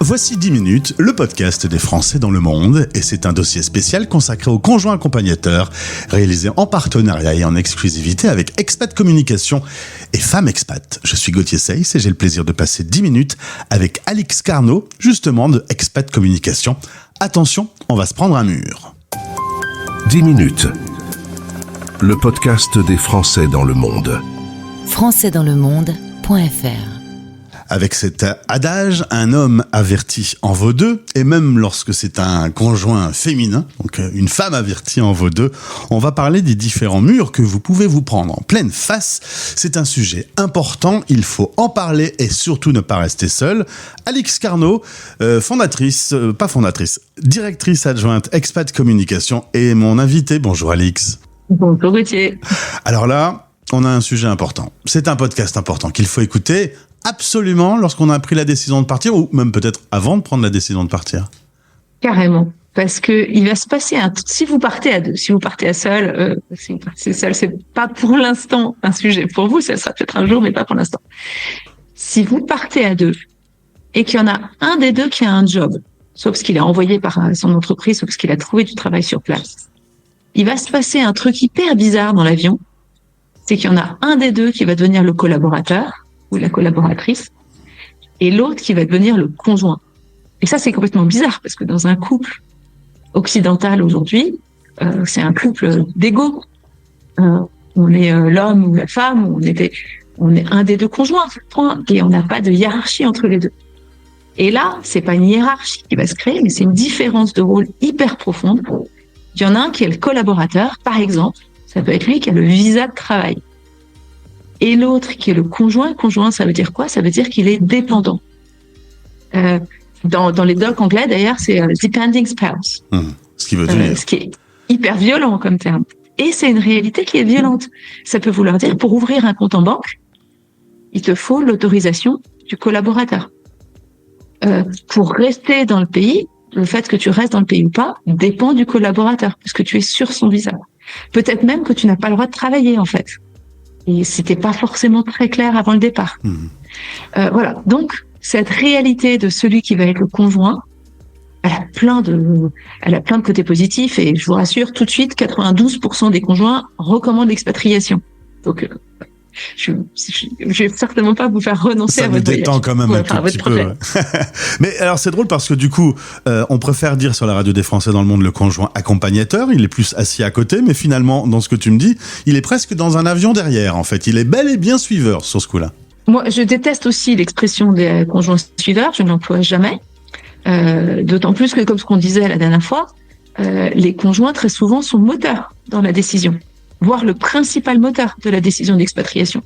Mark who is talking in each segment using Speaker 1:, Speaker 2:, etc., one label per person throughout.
Speaker 1: Voici 10 minutes, le podcast des Français dans le monde, et c'est un dossier spécial consacré aux conjoints accompagnateurs, réalisé en partenariat et en exclusivité avec Expat Communication et Femmes Expat. Je suis Gauthier Seyss et j'ai le plaisir de passer 10 minutes avec Alix Carnot, justement de Expat Communication. Attention, on va se prendre un mur.
Speaker 2: 10 minutes, le podcast des Français dans le monde.
Speaker 3: Françaisdanslemonde.fr.
Speaker 1: Avec cet adage, un homme averti en vaut deux, et même lorsque c'est un conjoint féminin, donc une femme avertie en vaut deux, on va parler des différents murs que vous pouvez vous prendre en pleine face. C'est un sujet important, il faut en parler et surtout ne pas rester seul. Alix Carnot, directrice adjointe Expat Communication, est mon invitée. Bonjour Alix.
Speaker 4: Bonjour Gauthier.
Speaker 1: Alors là, on a un sujet important. C'est un podcast important qu'il faut écouter absolument lorsqu'on a pris la décision de partir, ou même peut-être avant de prendre la décision de partir.
Speaker 4: Carrément. Parce que il va se passer si vous partez à deux, si vous partez à seul, c'est pas pour l'instant un sujet pour vous, ça sera peut-être un jour, mais pas pour l'instant. Si vous partez à deux et qu'il y en a un des deux qui a un job, soit parce qu'il est envoyé par son entreprise, soit parce qu'il a trouvé du travail sur place, il va se passer un truc hyper bizarre dans l'avion, c'est qu'il y en a un des deux qui va devenir le collaborateur ou la collaboratrice, et l'autre qui va devenir le conjoint. Et ça, c'est complètement bizarre, parce que dans un couple occidental aujourd'hui, c'est un couple d'égaux. On est l'homme ou la femme, on est un des deux conjoints, point, et on n'a pas de hiérarchie entre les deux. Et là, c'est pas une hiérarchie qui va se créer, mais c'est une différence de rôle hyper profonde. Il y en a un qui est le collaborateur, par exemple, ça peut être lui qui a le visa de travail. Et l'autre qui est le conjoint. Conjoint, ça veut dire quoi? Ça veut dire qu'il est dépendant. Dans les docs anglais, d'ailleurs, c'est depending spouse.
Speaker 1: Ce qui veut dire.
Speaker 4: Ce qui est hyper violent comme terme. Et c'est une réalité qui est violente. Ça peut vouloir dire, pour ouvrir un compte en banque, il te faut l'autorisation du collaborateur. Pour rester dans le pays, le fait que tu restes dans le pays ou pas dépend du collaborateur, parce que tu es sur son visa. Peut-être même que tu n'as pas le droit de travailler, en fait. Et c'était pas forcément très clair avant le départ. Voilà. Donc, cette réalité de celui qui va être le conjoint, elle a plein de côtés positifs, et je vous rassure tout de suite, 92% des conjoints recommandent l'expatriation. Donc, je vais certainement pas vous faire renoncer à votre voyage.
Speaker 1: Ça me détend quand même un tout petit peu. Ouais. Mais alors c'est drôle parce que du coup, on préfère dire sur la radio des Français dans le monde le conjoint accompagnateur, il est plus assis à côté, mais finalement, dans ce que tu me dis, il est presque dans un avion derrière, en fait. Il est bel et bien suiveur sur ce coup-là.
Speaker 4: Moi, je déteste aussi l'expression des conjoints suiveurs, je ne l'emploie jamais. D'autant plus que, comme ce qu'on disait la dernière fois, les conjoints très souvent sont moteurs dans la décision, voire le principal moteur de la décision d'expatriation.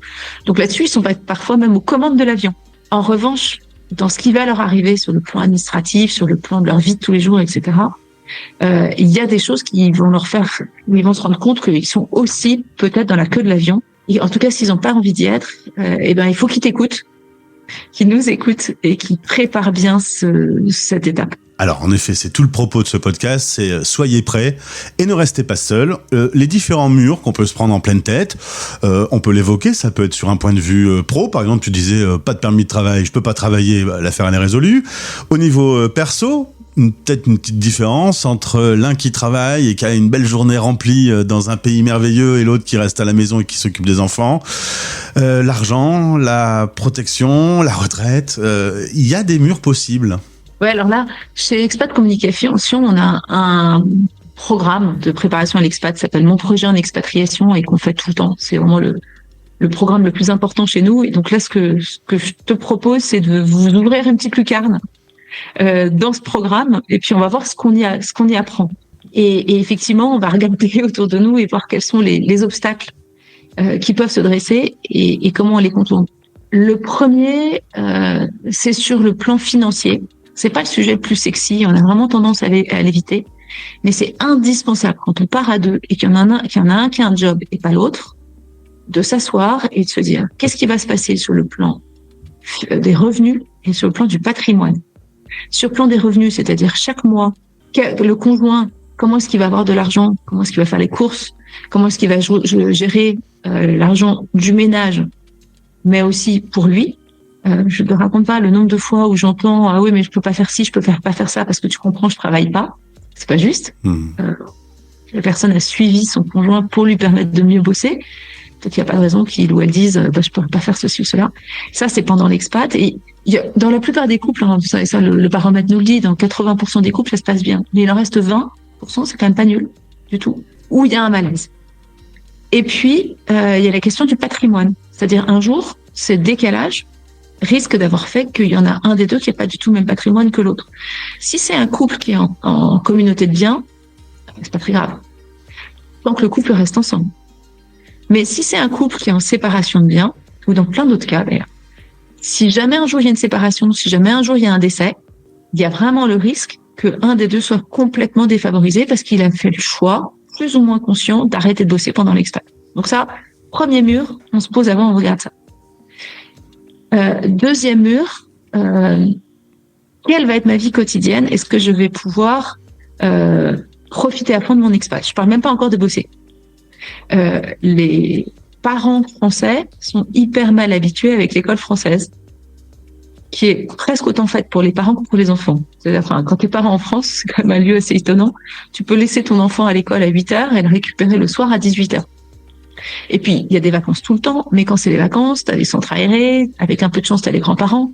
Speaker 4: Donc là-dessus, ils sont parfois même aux commandes de l'avion. En revanche, dans ce qui va leur arriver sur le plan administratif, sur le plan de leur vie de tous les jours, etc., il y a des choses qui vont leur faire, où ils vont se rendre compte qu'ils sont aussi peut-être dans la queue de l'avion. Et en tout cas, s'ils n'ont pas envie d'y être, il faut qu'ils t'écoutent, qu'ils nous écoutent et qu'ils préparent bien cette étape.
Speaker 1: Alors, en effet, c'est tout le propos de ce podcast, c'est soyez prêts et ne restez pas seuls. Les différents murs qu'on peut se prendre en pleine tête, on peut l'évoquer, ça peut être sur un point de vue pro. Par exemple, tu disais, pas de permis de travail, je peux pas travailler, l'affaire elle est résolue. Au niveau perso, peut-être une petite différence entre l'un qui travaille et qui a une belle journée remplie dans un pays merveilleux et l'autre qui reste à la maison et qui s'occupe des enfants. L'argent, la protection, la retraite, il y a des murs possibles.
Speaker 4: Ouais, alors là, chez Expat Communication, on a un programme de préparation à l'expat qui s'appelle Mon projet en expatriation et qu'on fait tout le temps. C'est vraiment le programme le plus important chez nous. Et donc là, ce que je te propose, c'est de vous ouvrir une petite lucarne dans ce programme, et puis on va voir ce qu'on y apprend. Et effectivement, on va regarder autour de nous et voir quels sont les obstacles qui peuvent se dresser et comment on les contourne. Le premier, c'est sur le plan financier. C'est pas le sujet le plus sexy, on a vraiment tendance à l'éviter, mais c'est indispensable quand on part à deux et qu'il y en a un qui a un job et pas l'autre, de s'asseoir et de se dire qu'est-ce qui va se passer sur le plan des revenus et sur le plan du patrimoine. Sur le plan des revenus, c'est-à-dire chaque mois, le conjoint, comment est-ce qu'il va avoir de l'argent, comment est-ce qu'il va faire les courses, comment est-ce qu'il va gérer l'argent du ménage, mais aussi pour lui, Je te raconte pas le nombre de fois où j'entends ah oui mais je peux pas faire ci, je peux pas faire ça parce que tu comprends, je travaille pas. C'est pas juste. La personne a suivi son conjoint pour lui permettre de mieux bosser. Peut-être qu'il n'y a pas de raison qu'il ou elle dise je peux pas faire ceci ou cela. Ça c'est pendant l'expat et dans la plupart des couples, hein, ça le baromètre nous le dit, dans 80% des couples ça se passe bien, mais il en reste 20%, c'est quand même pas nul du tout, où il y a un malaise. Et puis il y a la question du patrimoine, c'est-à-dire un jour ce décalage risque d'avoir fait qu'il y en a un des deux qui n'a pas du tout le même patrimoine que l'autre. Si c'est un couple qui est en communauté de biens, c'est pas très grave, tant que le couple reste ensemble. Mais si c'est un couple qui est en séparation de biens, ou dans plein d'autres cas d'ailleurs, si jamais un jour il y a une séparation, si jamais un jour il y a un décès, il y a vraiment le risque que un des deux soit complètement défavorisé parce qu'il a fait le choix, plus ou moins conscient, d'arrêter de bosser pendant l'expat. Donc ça, premier mur, on se pose avant, on regarde ça. Deuxième mur, quelle va être ma vie quotidienne? Est-ce que je vais pouvoir profiter à fond de mon expat? Je parle même pas encore de bosser. Les parents français sont hyper mal habitués avec l'école française, qui est presque autant faite pour les parents que pour les enfants. C'est-à-dire, enfin, quand t'es parent en France, c'est quand même un lieu assez étonnant. Tu peux laisser ton enfant à l'école à 8h et le récupérer le soir à 18h. Et puis, il y a des vacances tout le temps, mais quand c'est les vacances, t'as des centres aérés, avec un peu de chance, t'as les grands-parents.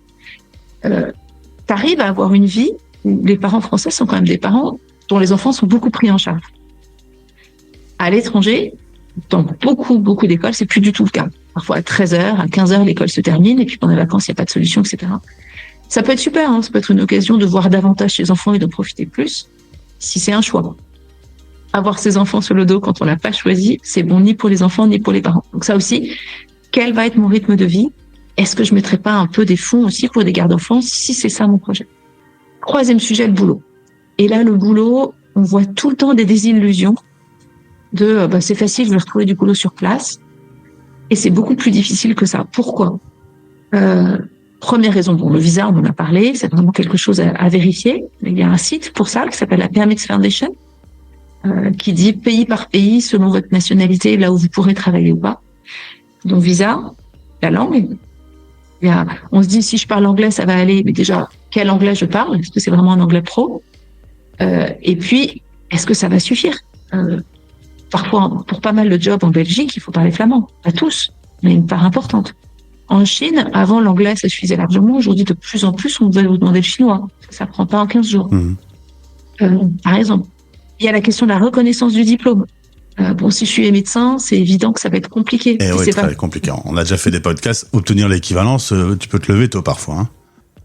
Speaker 4: T'arrives à avoir une vie où les parents français sont quand même des parents dont les enfants sont beaucoup pris en charge. À l'étranger, dans beaucoup d'écoles, c'est plus du tout le cas. Parfois à 13h, à 15h, l'école se termine, et puis pendant les vacances, il n'y a pas de solution, etc. Ça peut être super, hein, ça peut être une occasion de voir davantage ses enfants et de profiter plus, si c'est un choix. Avoir ses enfants sur le dos quand on l'a pas choisi, c'est bon ni pour les enfants, ni pour les parents. Donc ça aussi, quel va être mon rythme de vie? Est-ce que je mettrai pas un peu des fonds aussi pour des gardes d'enfants, si c'est ça mon projet? Troisième sujet, le boulot. Et là, le boulot, on voit tout le temps des désillusions de c'est facile, je vais retrouver du boulot sur place. Et c'est beaucoup plus difficile que ça. Pourquoi? Première raison, le visa, on en a parlé, c'est vraiment quelque chose à vérifier. Il y a un site pour ça qui s'appelle la Permits Foundation, qui dit pays par pays, selon votre nationalité, là où vous pourrez travailler ou pas. Donc visa, la langue. On se dit, si je parle anglais, ça va aller. Mais déjà, quel anglais je parle? Est-ce que c'est vraiment un anglais pro? Et puis, est-ce que ça va suffire? Parfois, pour pas mal de jobs en Belgique, il faut parler flamand. Pas tous, mais une part importante. En Chine, avant l'anglais, ça suffisait largement. Aujourd'hui, de plus en plus, on doit vous demander le chinois. Ça prend pas en 15 jours. Par exemple. Il y a la question de la reconnaissance du diplôme. Si je suis médecin, c'est évident que ça va être compliqué.
Speaker 1: Et oui, c'est très compliqué. On a déjà fait des podcasts. Obtenir l'équivalence, tu peux te lever tôt parfois.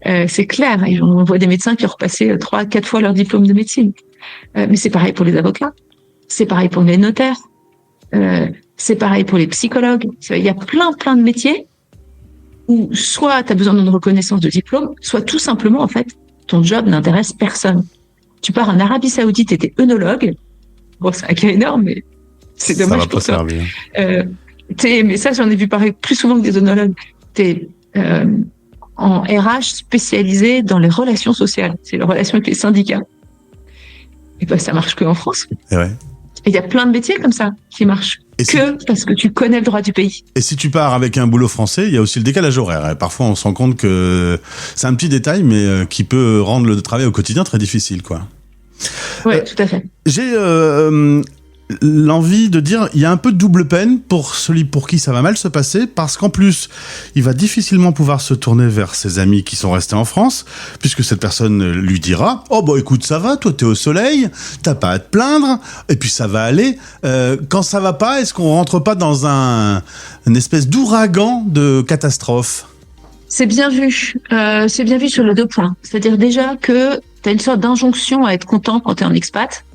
Speaker 4: C'est clair. On voit des médecins qui ont repassé 3-4 fois leur diplôme de médecine. Mais c'est pareil pour les avocats. C'est pareil pour les notaires. C'est pareil pour les psychologues. Il y a plein de métiers où soit tu as besoin d'une reconnaissance de diplôme, soit tout simplement, en fait, ton job n'intéresse personne. Tu pars en Arabie Saoudite et t'es œnologue. Bon, c'est un cas énorme, mais c'est dommage pour ça. Mais ça, j'en ai vu pareil plus souvent que des œnologues. T'es en RH spécialisé dans les relations sociales. C'est les relations avec les syndicats. Et ça marche que en France.
Speaker 1: Et ouais.
Speaker 4: Et il y a plein de métiers comme ça qui marchent parce que tu connais le droit du pays. Et
Speaker 1: si tu pars avec un boulot français, il y a aussi le décalage horaire. Et parfois, on se rend compte que c'est un petit détail, mais qui peut rendre le travail au quotidien très difficile, quoi.
Speaker 4: Ouais, tout à fait.
Speaker 1: J'ai l'envie de dire, il y a un peu de double peine pour celui pour qui ça va mal se passer, parce qu'en plus, il va difficilement pouvoir se tourner vers ses amis qui sont restés en France, puisque cette personne lui dira « Oh écoute, ça va, toi t'es au soleil, t'as pas à te plaindre, et puis ça va aller. » Quand ça va pas, est-ce qu'on rentre pas dans une espèce d'ouragan de catastrophe?
Speaker 4: C'est bien vu sur les deux points. C'est-à-dire déjà que t'as une sorte d'injonction à être content quand t'es en expat.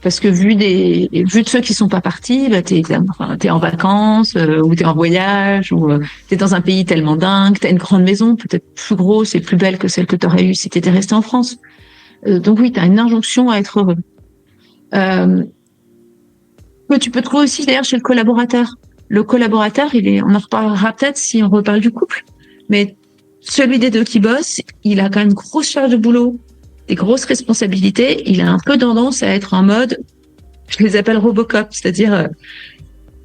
Speaker 4: Parce que vu de ceux qui sont pas partis, t'es en vacances, ou t'es en voyage, ou t'es dans un pays tellement dingue, t'as une grande maison, peut-être plus grosse et plus belle que celle que t'aurais eue si t'étais resté en France. Donc oui, t'as une injonction à être heureux. Mais tu peux trouver aussi d'ailleurs chez le collaborateur. Le collaborateur, on en reparlera peut-être si on reparle du couple, mais celui des deux qui bosse, il a quand même une grosse charge de boulot, des grosses responsabilités, il a un peu tendance à être en mode, je les appelle Robocop, c'est-à-dire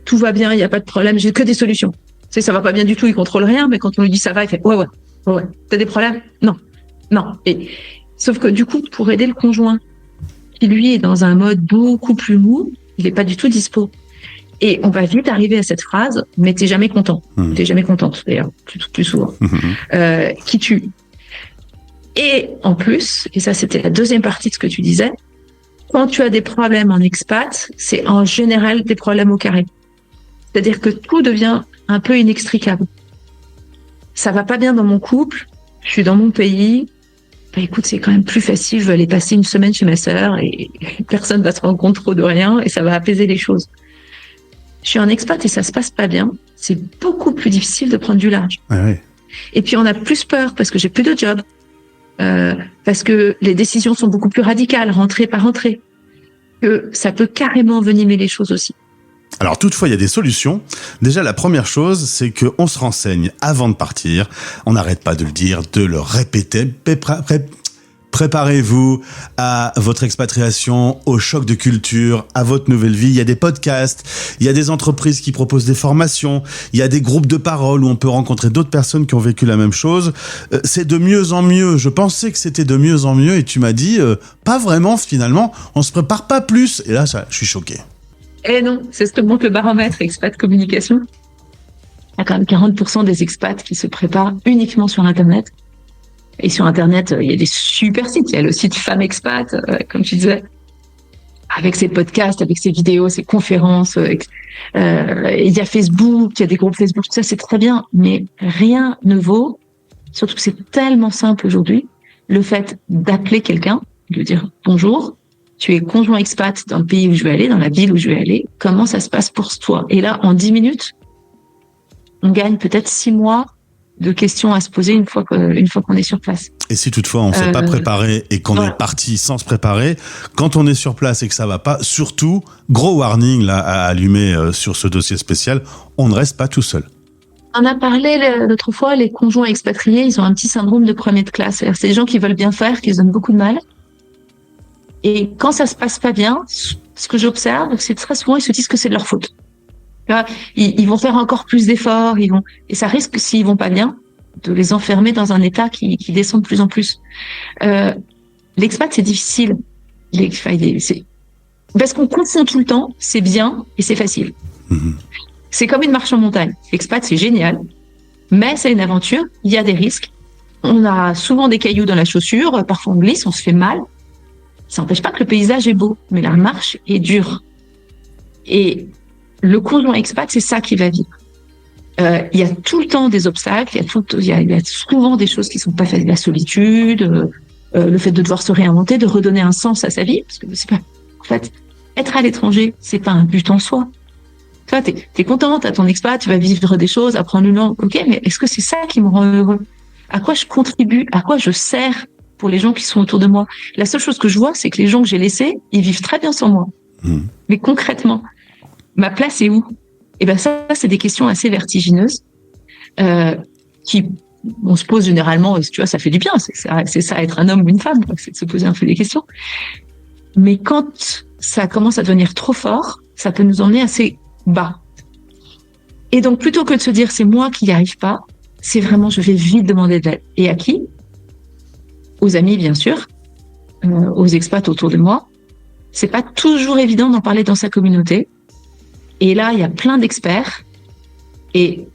Speaker 4: tout va bien, il n'y a pas de problème, j'ai que des solutions. Ça va pas bien du tout, il contrôle rien, mais quand on lui dit ça va, il fait ouais. Ouais. T'as des problèmes? Non. Sauf que du coup, pour aider le conjoint, qui lui est dans un mode beaucoup plus mou, il est pas du tout dispo. Et on va vite arriver à cette phrase, mais t'es jamais content. T'es jamais contente, d'ailleurs, plus souvent. Qui tue. Et en plus, et ça c'était la deuxième partie de ce que tu disais, quand tu as des problèmes en expat, c'est en général des problèmes au carré. C'est-à-dire que tout devient un peu inextricable. Ça va pas bien dans mon couple, je suis dans mon pays, bah écoute, c'est quand même plus facile, je vais aller passer une semaine chez ma sœur et personne va se rendre compte trop de rien et ça va apaiser les choses. Je suis en expat et ça se passe pas bien, c'est beaucoup plus difficile de prendre du large.
Speaker 1: Ouais.
Speaker 4: Et puis on a plus peur parce que j'ai plus de job, parce que les décisions sont beaucoup plus radicales, rentrée par rentrée, que ça peut carrément envenimer les choses aussi.
Speaker 1: Alors toutefois, il y a des solutions. Déjà, la première chose, c'est qu'on se renseigne avant de partir. On n'arrête pas de le dire, de le répéter. Préparez-vous à votre expatriation, au choc de culture, à votre nouvelle vie. Il y a des podcasts, il y a des entreprises qui proposent des formations, il y a des groupes de parole où on peut rencontrer d'autres personnes qui ont vécu la même chose. C'est de mieux en mieux. Je pensais que c'était de mieux en mieux et tu m'as dit, pas vraiment finalement, on se prépare pas plus. Et là, je suis choqué.
Speaker 4: Eh non, c'est ce que montre le baromètre Expat Communication. Il y a quand même 40% des expats qui se préparent uniquement sur Internet. Et sur Internet, il y a des super sites. Il y a le site Femme Expat, comme tu disais, avec ses podcasts, avec ses vidéos, ses conférences. Il y a Facebook, il y a des groupes Facebook, tout ça, c'est très bien. Mais rien ne vaut, surtout que c'est tellement simple aujourd'hui, le fait d'appeler quelqu'un, de dire bonjour, tu es conjoint expat dans le pays où je vais aller, dans la ville où je vais aller, comment ça se passe pour toi? Et là, en 10 minutes, on gagne peut-être 6 mois de questions à se poser une fois qu'on est sur place.
Speaker 1: Et si toutefois on s'est pas préparé et qu'on est parti sans se préparer, quand on est sur place et que ça va pas, surtout, gros warning là à allumer sur ce dossier spécial, on ne reste pas tout seul.
Speaker 4: On a parlé l'autre fois, les conjoints expatriés, ils ont un petit syndrome de premier de classe. C'est des gens qui veulent bien faire, qui se donnent beaucoup de mal. Et quand ça se passe pas bien, ce que j'observe, c'est très souvent, ils se disent que c'est de leur faute. Ils vont faire encore plus d'efforts, et ça risque, s'ils vont pas bien, de les enfermer dans un état qui descend de plus en plus. L'expat, c'est difficile. Parce qu'on confond tout le temps, c'est bien et c'est facile. C'est comme une marche en montagne. L'expat, c'est génial, mais c'est une aventure, il y a des risques. On a souvent des cailloux dans la chaussure, parfois on glisse, on se fait mal. Ça n'empêche pas que le paysage est beau, mais la marche est dure. Et le conjoint expat, c'est ça qui va vivre. Il y a tout le temps des obstacles, il y a souvent des choses qui sont pas faciles, la solitude, le fait de devoir se réinventer, de redonner un sens à sa vie, parce que c'est pas, en fait, être à l'étranger, c'est pas un but en soi. Toi, t'es contente, t'as ton expat, tu vas vivre des choses, apprendre une langue, ok, mais est-ce que c'est ça qui me rend heureux? À quoi je contribue? À quoi je sers pour les gens qui sont autour de moi? La seule chose que je vois, c'est que les gens que j'ai laissés, ils vivent très bien sans moi. Mais concrètement, ma place est où? Et ben ça, c'est des questions assez vertigineuses qui on se pose généralement. Tu vois, ça fait du bien. C'est ça, être un homme ou une femme, c'est de se poser un peu des questions. Mais quand ça commence à devenir trop fort, ça peut nous emmener assez bas. Et donc, plutôt que de se dire c'est moi qui n'y arrive pas, c'est vraiment je vais vite demander de l'aide. Et à qui? Aux amis, bien sûr, aux expats autour de moi. C'est pas toujours évident d'en parler dans sa communauté. Et là, il y a plein d'experts. Et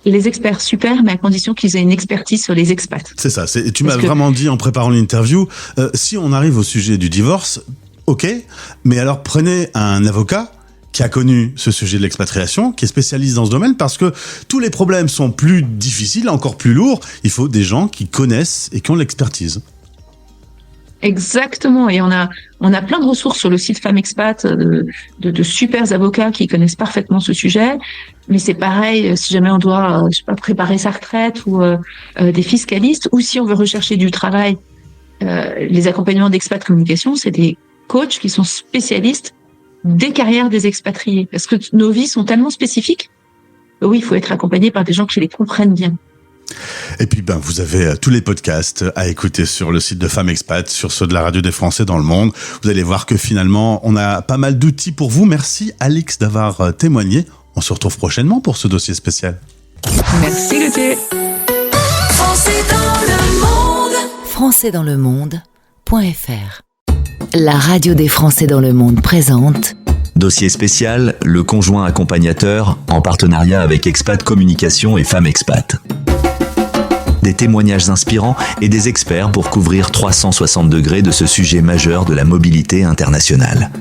Speaker 4: les experts, super, mais à condition qu'ils aient une expertise sur les expats.
Speaker 1: C'est ça. Tu m'as vraiment dit en préparant l'interview, si on arrive au sujet du divorce, ok, mais alors prenez un avocat qui a connu ce sujet de l'expatriation, qui est spécialiste dans ce domaine, parce que tous les problèmes sont plus difficiles, encore plus lourds. Il faut des gens qui connaissent et qui ont l'expertise.
Speaker 4: Exactement, et on a plein de ressources sur le site Femme Expat, de super avocats qui connaissent parfaitement ce sujet. Mais c'est pareil, si jamais on doit, préparer sa retraite ou des fiscalistes, ou si on veut rechercher du travail, les accompagnements d'expat communication, c'est des coachs qui sont spécialistes des carrières des expatriés, parce que nos vies sont tellement spécifiques. Oui, il faut être accompagné par des gens qui les comprennent bien.
Speaker 1: Et puis, vous avez tous les podcasts à écouter sur le site de Femme Expat, sur ceux de la radio des Français dans le monde. Vous allez voir que finalement, on a pas mal d'outils pour vous. Merci, Alix, d'avoir témoigné. On se retrouve prochainement pour ce dossier spécial.
Speaker 4: Merci, Gauthier.
Speaker 3: françaisdanslemonde.fr. La radio des Français dans le monde présente
Speaker 5: Dossier spécial, le conjoint accompagnateur, en partenariat avec Expat Communication et Femmes Expat. Des témoignages inspirants et des experts pour couvrir 360 degrés de ce sujet majeur de la mobilité internationale.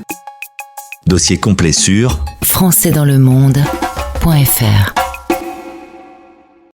Speaker 5: Dossier complet sur
Speaker 3: françaisdanslemonde.fr.